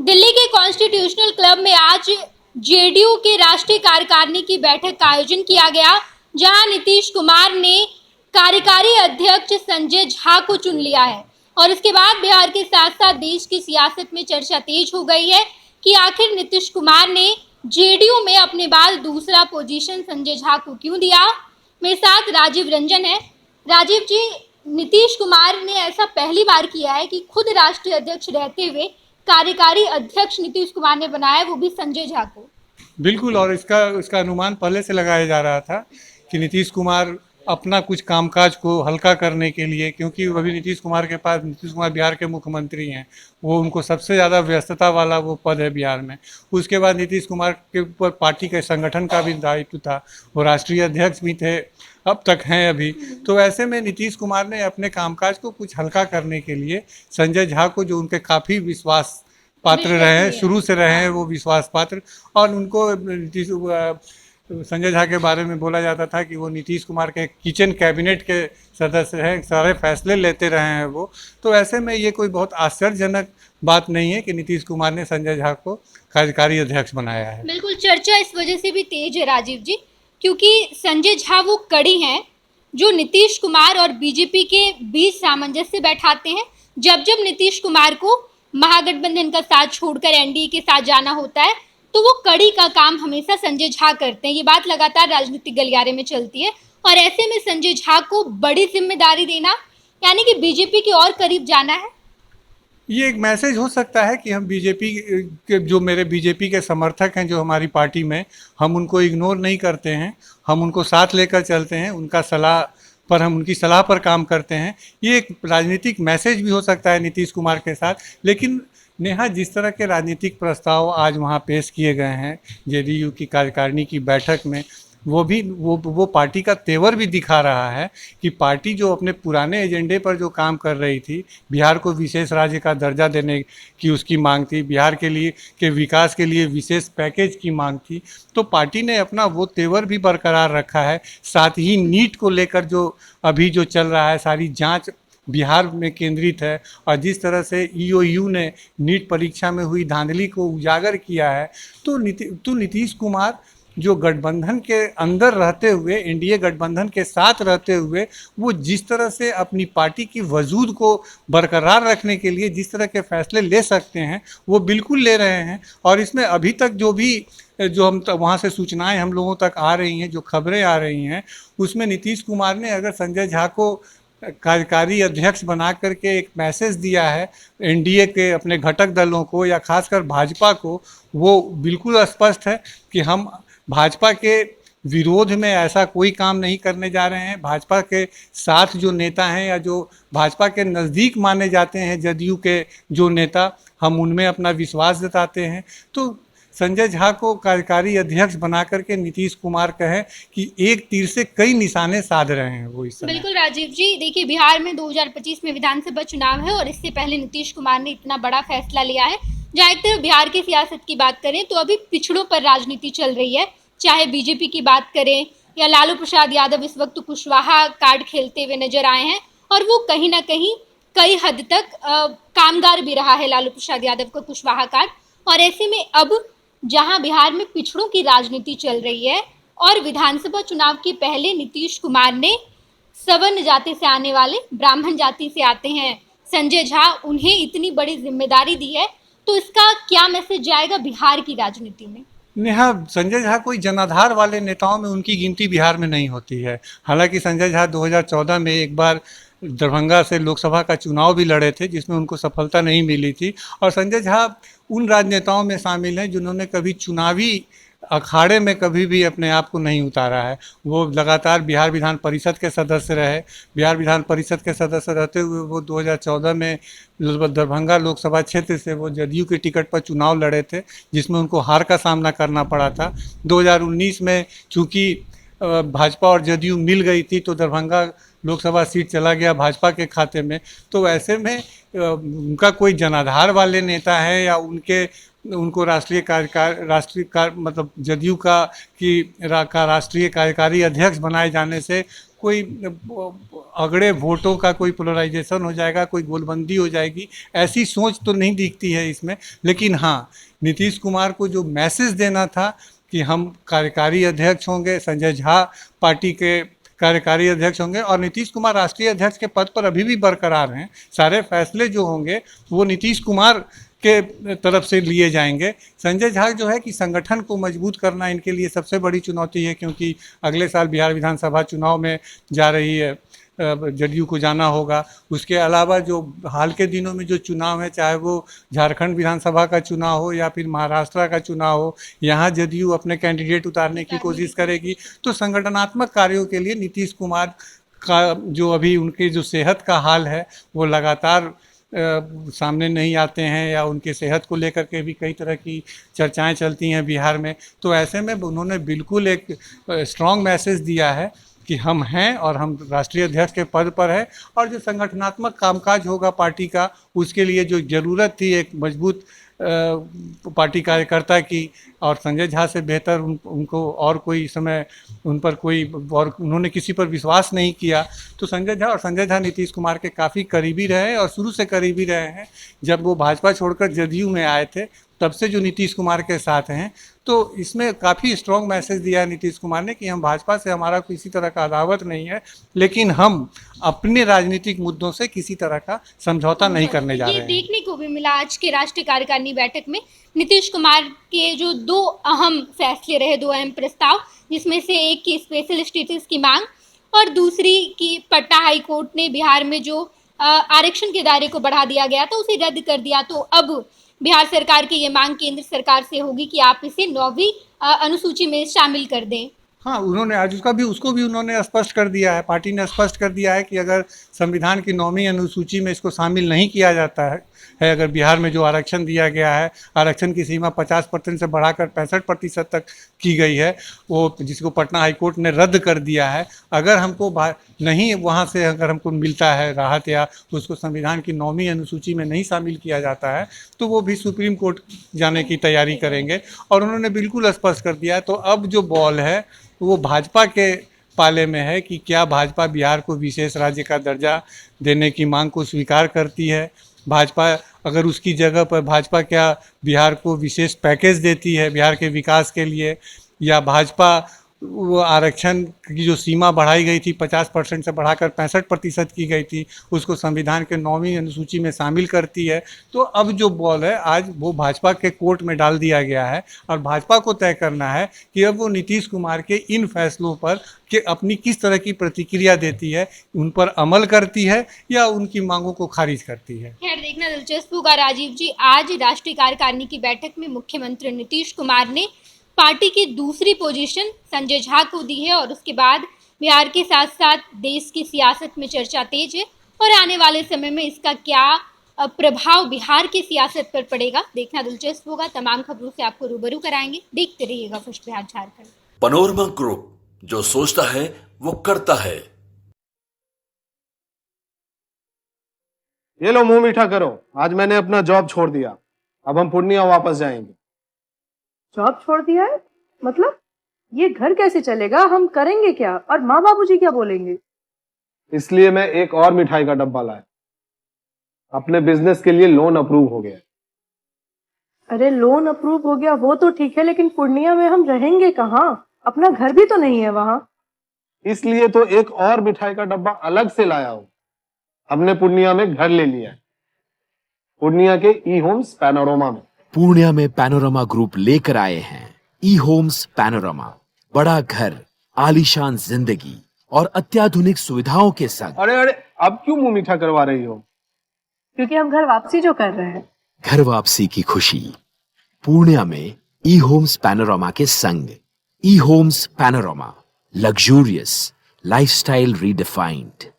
दिल्ली के constitutional club में आज जेडीयू के राष्ट्रीय कार्यकारिणी की बैठक का आयोजन किया गया, जहां नीतीश कुमार ने कार्यकारी अध्यक्ष संजय झा को चुन लिया है। और इसके बाद बिहार के साथ साथ देश की सियासत में चर्चा तेज हो गई है कि आखिर नीतीश कुमार ने जेडीयू में अपने बाद दूसरा पोजीशन संजय झा को क्यों दिया। मेरे साथ राजीव रंजन है। राजीव जी, नीतीश कुमार ने ऐसा पहली बार किया है कि खुद राष्ट्रीय अध्यक्ष रहते हुए कार्यकारी अध्यक्ष नीतीश कुमार ने बनाया, वो भी संजय झा को। बिल्कुल। और इसका अनुमान पहले से लगाया जा रहा था कि नीतीश कुमार अपना कुछ कामकाज को हल्का करने के लिए, क्योंकि अभी नीतीश कुमार बिहार के मुख्यमंत्री हैं, वो उनको सबसे ज़्यादा व्यस्तता वाला वो पद है बिहार में। उसके बाद नीतीश कुमार के ऊपर पार्टी के संगठन का भी दायित्व था, वो राष्ट्रीय अध्यक्ष भी थे, अब तक हैं अभी। तो ऐसे में नीतीश कुमार ने अपने कामकाज को कुछ हल्का करने के लिए संजय झा को, जो उनके काफ़ी विश्वास पात्र रहे हैं, शुरू से रहे हैं वो विश्वास पात्र, और उनको संजय झा के बारे में बोला जाता था कि वो नीतीश कुमार के किचन कैबिनेट के सदस्य हैं, सारे फैसले लेते रहे हैं वो। तो ऐसे में ये कोई बहुत आश्चर्यजनक बात नहीं है कि नीतीश कुमार ने संजय झा को कार्यकारी अध्यक्ष बनाया है। बिल्कुल, चर्चा इस वजह से भी तेज है राजीव जी, क्योंकि संजय झा वो कड़ी हैं जो नीतीश कुमार और बीजेपी के बीच सामंजस्य बैठाते हैं। जब जब नीतीश कुमार को महागठबंधन का साथ छोड़कर एनडीए के साथ जाना होता है, तो वो कड़ी का काम हमेशा संजय झा करते हैं। ये बात लगातार राजनीतिक गलियारे में चलती है, और ऐसे में संजय झा को बड़ी जिम्मेदारी देना, यानी कि बीजेपी के और करीब जाना है। ये एक मैसेज हो सकता है कि हम बीजेपी के, जो मेरे बीजेपी के समर्थक हैं जो हमारी पार्टी में, हम उनको इग्नोर नहीं करते हैं, हम उनको साथ लेकर चलते हैं, हम उनकी सलाह पर काम करते हैं। ये एक राजनीतिक मैसेज भी हो सकता है नीतीश कुमार के साथ। लेकिन नेहा, जिस तरह के राजनीतिक प्रस्ताव आज वहाँ पेश किए गए हैं जेडीयू की कार्यकारिणी की बैठक में, वो पार्टी का तेवर भी दिखा रहा है कि पार्टी जो अपने पुराने एजेंडे पर जो काम कर रही थी, बिहार को विशेष राज्य का दर्जा देने की उसकी मांग थी, बिहार के विकास के लिए विशेष पैकेज की मांग थी, तो पार्टी ने अपना वो तेवर भी बरकरार रखा है। साथ ही नीट को लेकर जो अभी जो चल रहा है, सारी जांच बिहार में केंद्रित है, और जिस तरह से ईओयू ने नीट परीक्षा में हुई धांधली को उजागर किया है, तो नीतीश कुमार जो गठबंधन के अंदर रहते हुए, एनडीए गठबंधन के साथ रहते हुए, वो जिस तरह से अपनी पार्टी की वजूद को बरकरार रखने के लिए जिस तरह के फैसले ले सकते हैं, वो बिल्कुल ले रहे हैं। और इसमें अभी तक जो हम वहाँ से सूचनाएं हम लोगों तक आ रही हैं, जो खबरें आ रही हैं, उसमें नीतीश कुमार ने अगर संजय झा को कार्यकारी अध्यक्ष बना करके एक मैसेज दिया है एनडीए के अपने घटक दलों को, या खासकर भाजपा को, वो बिल्कुल स्पष्ट है कि हम भाजपा के विरोध में ऐसा कोई काम नहीं करने जा रहे हैं। भाजपा के साथ जो नेता हैं, या जो भाजपा के नज़दीक माने जाते हैं जदयू के जो नेता, हम उनमें अपना विश्वास जताते हैं। तो संजय झा को कार्यकारी अध्यक्ष बना करके नीतीश कुमार कहे कि एक तीर से कई निशाने साध रहे हैं वो इस समय। बिल्कुल राजीव जी, देखिए बिहार में 2025 में विधानसभा चुनाव है, और इससे पहले नीतीश कुमार ने इतना बड़ा फैसला लिया है। जहाँ एक तरफ बिहार की सियासत की बात करें तो अभी पिछड़ों पर राजनीति चल रही है, चाहे बीजेपी की बात करें या लालू प्रसाद यादव इस वक्त कुशवाहा कार्ड खेलते हुए नजर आए हैं, और वो कहीं ना कहीं कई हद तक कामगार भी रहा है लालू प्रसाद यादव का कुशवाहा कार्ड। और ऐसे में अब जहां बिहार में पिछड़ों की राजनीति चल रही है, और विधानसभा चुनाव के पहले नीतीश कुमार ने सवर्ण जाति से आने वाले, ब्राह्मण जाति से आते हैं संजय झा, उन्हें इतनी बड़ी जिम्मेदारी दी है, तो इसका क्या मैसेज जाएगा बिहार की राजनीति में? नेहा, संजय झा कोई जनाधार वाले नेताओं में उनकी गिनती बिहार में नहीं होती है। हालांकि संजय झा 2014 में एक बार दरभंगा से लोकसभा का चुनाव भी लड़े थे, जिसमें उनको सफलता नहीं मिली थी। और संजय झा उन राजनेताओं में शामिल हैं जिन्होंने कभी चुनावी अखाड़े में कभी भी अपने आप को नहीं उतारा है। वो लगातार बिहार विधान परिषद के सदस्य रहे। बिहार विधान परिषद के सदस्य रहते हुए वो 2014 में दरभंगा लोकसभा क्षेत्र से वो जदयू के टिकट पर चुनाव लड़े थे, जिसमें उनको हार का सामना करना पड़ा था। 2019 में चूँकि भाजपा और जदयू मिल गई थी, तो दरभंगा लोकसभा सीट चला गया भाजपा के खाते में। तो ऐसे में उनका कोई जनाधार वाले नेता है, या उनके उनको मतलब जदयू का राष्ट्रीय कार्यकारी अध्यक्ष बनाए जाने से कोई अगड़े वोटों का कोई पोलराइजेशन हो जाएगा, कोई गोलबंदी हो जाएगी, ऐसी सोच तो नहीं दिखती है इसमें। लेकिन हाँ, नीतीश कुमार को जो मैसेज देना था कि हम कार्यकारी अध्यक्ष होंगे, संजय झा पार्टी के कार्यकारी अध्यक्ष होंगे और नीतीश कुमार राष्ट्रीय अध्यक्ष के पद पर अभी भी बरकरार हैं। सारे फैसले जो होंगे वो नीतीश कुमार के तरफ से लिए जाएंगे। संजय झा जो है कि संगठन को मजबूत करना इनके लिए सबसे बड़ी चुनौती है, क्योंकि अगले साल बिहार विधानसभा चुनाव में जा रही है, जदयू को जाना होगा। उसके अलावा जो हाल के दिनों में जो चुनाव है, चाहे वो झारखंड विधानसभा का चुनाव हो या फिर महाराष्ट्र का चुनाव हो, यहाँ जदयू अपने कैंडिडेट उतारने की कोशिश करेगी। तो संगठनात्मक कार्यों के लिए नीतीश कुमार का जो अभी उनकी जो सेहत का हाल है वो लगातार सामने नहीं आते हैं, या उनके सेहत को लेकर के भी कई तरह की चर्चाएं चलती हैं बिहार में। तो ऐसे में उन्होंने बिल्कुल एक स्ट्रॉन्ग मैसेज दिया है कि हम हैं और हम राष्ट्रीय अध्यक्ष के पद पर है, और जो संगठनात्मक कामकाज होगा पार्टी का, उसके लिए जो ज़रूरत थी एक मजबूत पार्टी कार्यकर्ता की, और संजय झा से बेहतर उनको और कोई समय उन पर कोई और उन्होंने किसी पर विश्वास नहीं किया। तो संजय झा नीतीश कुमार के काफ़ी करीबी रहे और शुरू से करीबी रहे हैं। जब वो भाजपा छोड़कर जदयू में आए थे तब से जो नीतीश कुमार के साथ हैं। तो इसमें काफ़ी स्ट्रॉन्ग मैसेज दिया है नीतीश कुमार ने कि हम भाजपा से हमारा किसी तरह का अदावत नहीं है, लेकिन हम अपने राजनीतिक मुद्दों से किसी तरह का समझौता नहीं करने जा रहे हैं। देखने को भी मिला आज के राष्ट्रीय कार्यकारिणी बैठक में नीतीश कुमार के जो दो अहम फैसले रहे, दो अहम प्रस्ताव, जिसमें से एक की स्पेशल स्टेटस की मांग और दूसरी की पटना हाई कोर्ट ने बिहार में जो आरक्षण के दायरे को बढ़ा दिया गया था उसे रद्द कर दिया। तो अब बिहार सरकार की ये मांग केंद्र सरकार से होगी कि आप इसे 9वीं अनुसूची में शामिल कर दें। हाँ, उन्होंने आज उसको भी उन्होंने स्पष्ट कर दिया है, पार्टी ने स्पष्ट कर दिया है कि अगर संविधान की 9वीं अनुसूची में इसको शामिल नहीं किया जाता है अगर बिहार में जो आरक्षण दिया गया है, आरक्षण की सीमा 50% से बढ़ाकर 65% तक की गई है, वो जिसको पटना हाई कोर्ट ने रद्द कर दिया है, अगर हमको नहीं वहाँ से अगर हमको मिलता है राहत या उसको संविधान की 9वीं अनुसूची में नहीं शामिल किया जाता है तो वो भी सुप्रीम कोर्ट जाने की तैयारी करेंगे। और उन्होंने बिल्कुल स्पष्ट कर दिया है। तो अब जो बॉल है वो भाजपा के पाले में है कि क्या भाजपा बिहार को विशेष राज्य का दर्जा देने की मांग को स्वीकार करती है। भाजपा अगर उसकी जगह पर भाजपा क्या बिहार को विशेष पैकेज देती है बिहार के विकास के लिए, या भाजपा वो आरक्षण की जो सीमा बढ़ाई गई थी 50% से बढ़ाकर 65% की गई थी उसको संविधान के 9वीं अनुसूची में शामिल करती है। तो अब जो बॉल है आज वो भाजपा के कोर्ट में डाल दिया गया है और भाजपा को तय करना है कि अब वो नीतीश कुमार के इन फैसलों पर कि अपनी किस तरह की प्रतिक्रिया देती है, उन पर अमल करती है या उनकी मांगों को खारिज करती है। खैर, देखना दिलचस्प होगा। राजीव जी, आज राष्ट्रीय कार्यकारिणी की बैठक में मुख्यमंत्री नीतीश कुमार ने पार्टी की दूसरी पोजीशन संजय झा को दी है और उसके बाद बिहार के साथ साथ देश की सियासत में चर्चा तेज है और आने वाले समय में इसका क्या प्रभाव बिहार की सियासत पर पड़ेगा, देखना दिलचस्प होगा। तमाम खबरों से आपको रूबरू कराएंगे, देखते रहिएगा first Bihar Jharkhand. Panorama group, जो सोचता है वो करता है। ये लो मुंह मीठा करो, आज मैंने अपना जॉब छोड़ दिया, अब हम पूर्णिया वापस जाएंगे। जॉब छोड़ दिया है? मतलब ये घर कैसे चलेगा, हम करेंगे क्या और माँ बाबूजी क्या बोलेंगे? इसलिए मैं एक और मिठाई का डब्बा लाया, अपने बिजनेस के लिए लोन अप्रूव हो गया। अरे लोन अप्रूव हो गया वो तो ठीक है, लेकिन पूर्णिया में हम रहेंगे कहाँ? अपना घर भी तो नहीं है वहाँ। इसलिए तो एक और मिठाई का डब्बा अलग से लाया हूँ। हमने पूर्णिया में घर ले लिया है, पूर्णिया के ई होम्स पैनोरमा में। पूर्णिया में पैनोरमा ग्रुप लेकर आए हैं ई होम्स पैनोरमा, बड़ा घर, आलीशान जिंदगी और अत्याधुनिक सुविधाओं के संग। अरे अरे, अब क्यों मुंह मीठा करवा रही हो? क्योंकि हम घर वापसी जो कर रहे हैं। घर वापसी की खुशी पूर्णिया में ई होम्स पैनोरमा के संग। ई homes panorama, luxurious lifestyle redefined.